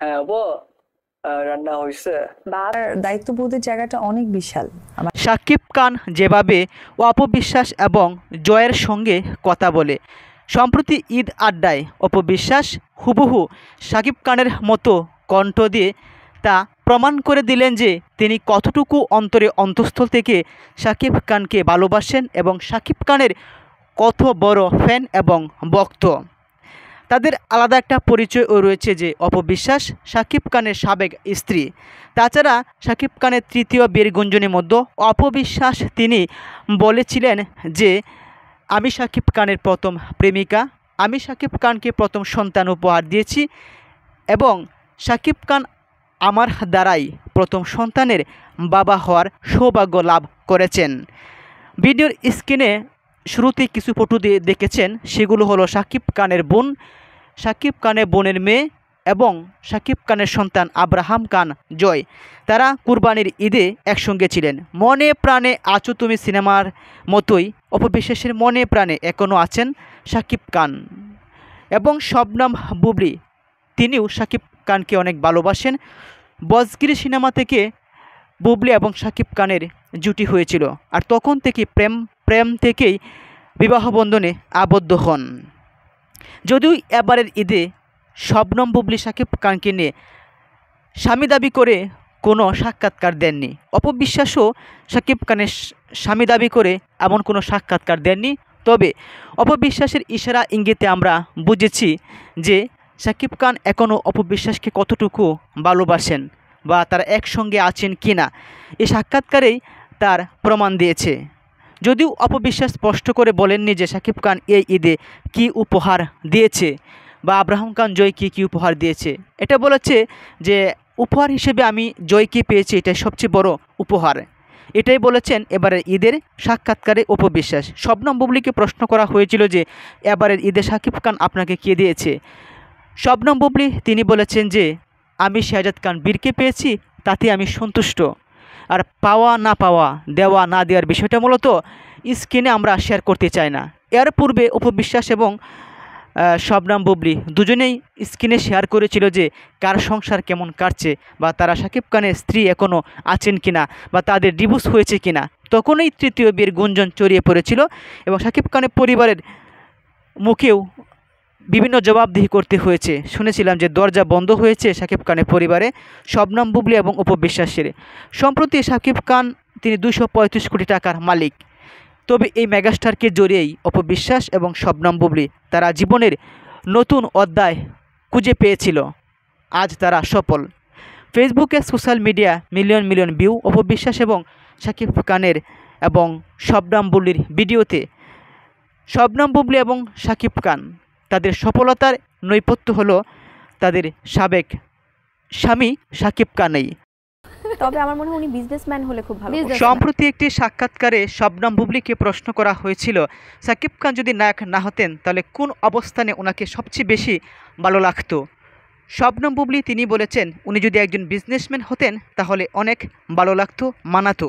হ্যাঁ আপু, রান্না হয়েছে। বাবার দায়িত্ববোধের জায়গাটা অনেক বিশাল। শাকিব খান যেভাবে অপবিশ্বাস এবং জয়ের সঙ্গে কথা বলে, সম্প্রতি ঈদ আড্ডায় অপবিশ্বাস হুবহু শাকিব খানের মতো কণ্ঠ দিয়ে তা প্রমাণ করে দিলেন যে তিনি কতটুকু অন্তরে অন্তঃস্থল থেকে শাকিব খানকে ভালোবাসেন এবং শাকিব খানের কত বড় ফ্যান এবং ভক্ত। তাদের আলাদা একটা পরিচয়ও রয়েছে যে অপবিশ্বাস শাকিব খানের সাবেক স্ত্রী। তাছাড়া শাকিব খানের তৃতীয় বিয়ের গুঞ্জনের মধ্যে অপবিশ্বাস তিনি বলেছিলেন যে আমি শাকিব খানের প্রথম প্রেমিকা, আমি শাকিব খানকে প্রথম সন্তান উপহার দিয়েছি এবং শাকিব খান আমার দ্বারাই প্রথম সন্তানের বাবা হওয়ার সৌভাগ্য লাভ করেছেন। ভিডিওর স্ক্রিনে শুরুতেই কিছু ফটো দিয়ে দেখেছেন, সেগুলো হলো শাকিব খানের বোন, শাকিব খানের বোনের মেয়ে এবং শাকিব খানের সন্তান আব্রাহাম খান জয়। তারা কুরবানির ঈদে একসঙ্গে ছিলেন। মনে প্রাণে আছো তুমি সিনেমার মতোই অপবিশ্বাসের মনে প্রাণে এখনও আছেন শাকিব খান এবং শবনম বুবলি, তিনিও শাকিব খানকে অনেক ভালোবাসেন। বজগিরি সিনেমা থেকে বুবলি এবং শাকিব খানের জুটি হয়েছিল, আর তখন থেকে প্রেম থেকেই বিবাহ বন্ধনে আবদ্ধ হন। যদিও এবারের ঈদে শবনম বুবলি শাকিব খানকে নিয়ে স্বামী দাবি করে কোনো সাক্ষাৎকার দেননি। অপবিশ্বাসও শাকিব খানের স্বামী দাবি করে এমন কোনো সাক্ষাৎকার দেননি। তবে অপবিশ্বাসের ইশারা ইঙ্গিতে আমরা বুঝেছি যে শাকিব খান এখনও অপবিশ্বাসকে কতটুকু ভালোবাসেন বা তারা একসঙ্গে আছেন কি না, এই সাক্ষাৎকারেই তার প্রমাণ দিয়েছে। যদিও অপবিশ্বাস স্পষ্ট করে বলেননি যে শাকিব খান এই ঈদে কী উপহার দিয়েছে বা আব্রাহাম খান জয়কে কী উপহার দিয়েছে। এটা বলেছে যে উপহার হিসেবে আমি জয়কে পেয়েছি, এটাই সবচেয়ে বড় উপহার, এটাই বলেছেন এবারের ঈদের সাক্ষাৎকারে অপবিশ্বাস। শবনম বুবলিকে প্রশ্ন করা হয়েছিল যে এবারের ঈদে শাকিব খান আপনাকে কে দিয়েছে। শবনম বুবলি তিনি বলেছেন যে আমি শাহজাদ খান বীরকে পেয়েছি, তাতে আমি সন্তুষ্ট, আর পাওয়া না পাওয়া, দেওয়া না দেওয়ার বিষয়টা মূলত স্ক্রিনে আমরা শেয়ার করতে চাই না। এর পূর্বে অপবিশ্বাস এবং শবনম বুবলি দুজনেই স্ক্রিনে শেয়ার করেছিল যে কার সংসার কেমন কাটছে বা তারা শাকিব খানের স্ত্রী এখনও আছেন কিনা বা তাদের ডিভোর্স হয়েছে কিনা। তখনই তৃতীয় বিয়ের গুঞ্জন ছড়িয়ে পড়েছিল এবং শাকিব খানের পরিবারের মুখেও বিভিন্ন জবাবদিহি করতে হয়েছে। শুনেছিলাম যে দরজা বন্ধ হয়েছে শাকিব খানের পরিবারে শবনম বুবলি এবং অপবিশ্বাসের। সম্প্রতি শাকিব খান তিনি 235 কোটি টাকার মালিক। তবে এই মেগাস্টারকে জড়িয়েই অপবিশ্বাস এবং শবনম বুবলি তারা জীবনের নতুন অধ্যায় খুঁজে পেয়েছিল। আজ তারা সফল। ফেসবুকে social media million million view অপবিশ্বাস এবং শাকিব খানের এবং শবনম বুবলির ভিডিওতে। শবনম বুবলি এবং শাকিব খান তাদের সফলতার নৈপথ্য হলো তাদের সাবেক স্বামী শাকিব খানই। তবে আমার মনে হয় উনি বিজনেসম্যান হলে খুব ভালো করতেন। সম্প্রতি একটি সাক্ষাৎকারে শবনম বুবলিকে প্রশ্ন করা হয়েছিল শাকিব খান যদি নায়ক না হতেন তাহলে কোন অবস্থানে ওনাকে সবচেয়ে বেশি ভালো লাগতো। শবনম বুবলি তিনি বলেছেন উনি যদি একজন বিজনেসম্যান হতেন তাহলে অনেক ভালো লাগতো, মানাতো।